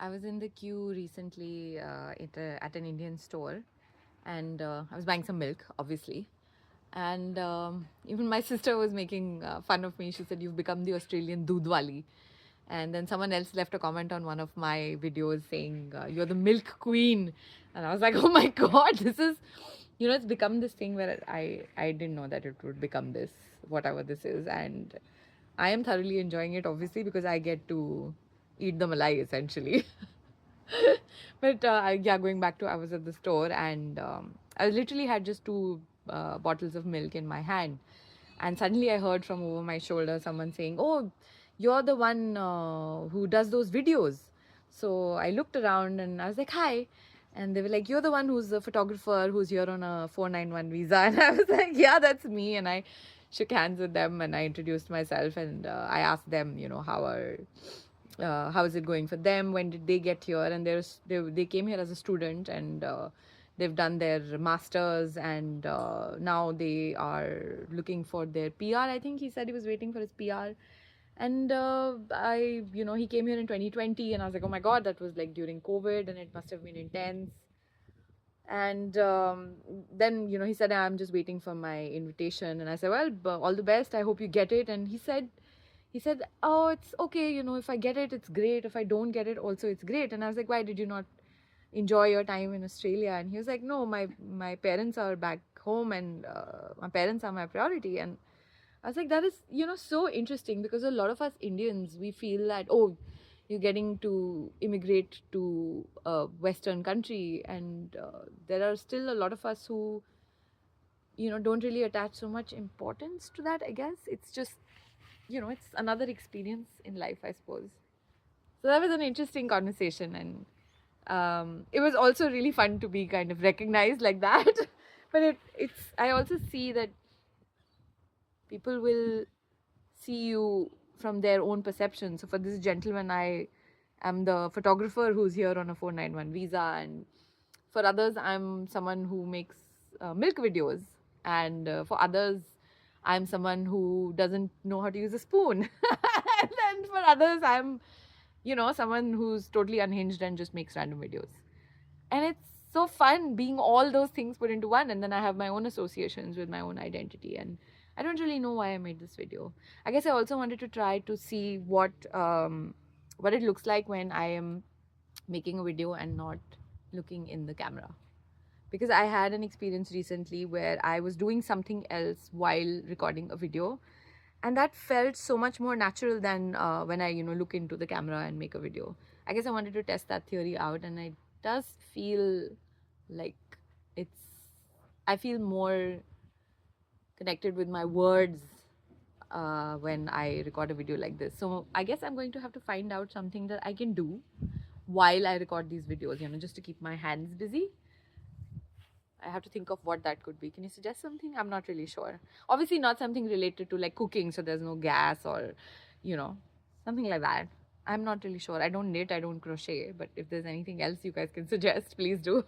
I was in the queue recently at an Indian store, and I was buying some milk, obviously. And even my sister was making fun of me. She said, "You've become the Australian Doodhwali." And then someone else left a comment on one of my videos saying, "You're the milk queen." And I was like, "Oh my God, this is, it's become this thing where I didn't know that it would become this, whatever this is." And I am thoroughly enjoying it, obviously, because I get to eat the malai essentially. But yeah, going back to, I was at the store, and I literally had just two bottles of milk in my hand, and suddenly I heard from over my shoulder someone saying, "Oh, you're the one who does those videos." So I looked around and I was like, "Hi." And they were like, "You're the one who's a photographer who's here on a 491 visa." And I was like, "Yeah, that's me." And I shook hands with them and I introduced myself, and I asked them, how is it going for them? When did they get here? And they came here as a student, and they've done their masters, and now they are looking for their PR. I think he said he was waiting for his PR. And he came here in 2020, and I was like, oh my God, that was like during COVID, and it must have been intense. And then he said, I'm just waiting for my invitation. And I said, well, all the best, I hope you get it. And he said, oh, it's okay, if I get it, it's great. If I don't get it also, it's great. And I was like, why did you not enjoy your time in Australia? And he was like, no, my parents are back home, and my parents are my priority. And I was like, that is, so interesting, because a lot of us Indians, we feel that, oh, you're getting to immigrate to a Western country, and there are still a lot of us who, don't really attach so much importance to that, I guess. It's just, it's another experience in life, I suppose. So that was an interesting conversation, and it was also really fun to be kind of recognized like that. But I also see that people will see you from their own perception. So for this gentleman, I am the photographer who's here on a 491 visa, and for others, I'm someone who makes milk videos, and for others, I'm someone who doesn't know how to use a spoon. And then for others, I'm, someone who's totally unhinged and just makes random videos. And it's so fun being all those things put into one. And then I have my own associations with my own identity. And I don't really know why I made this video. I guess I also wanted to try to see what it looks like when I am making a video and not looking in the camera. Because I had an experience recently where I was doing something else while recording a video, and that felt so much more natural than when I look into the camera and make a video. I guess I wanted to test that theory out, and it does feel like I feel more connected with my words when I record a video like this. So I guess I'm going to have to find out something that I can do while I record these videos, just to keep my hands busy. I have to think of what that could be. Can you suggest something? I'm not really sure. Obviously not something related to like cooking, so there's no gas, or, something like that. I'm not really sure. I don't knit, I don't crochet, but if there's anything else you guys can suggest, please do.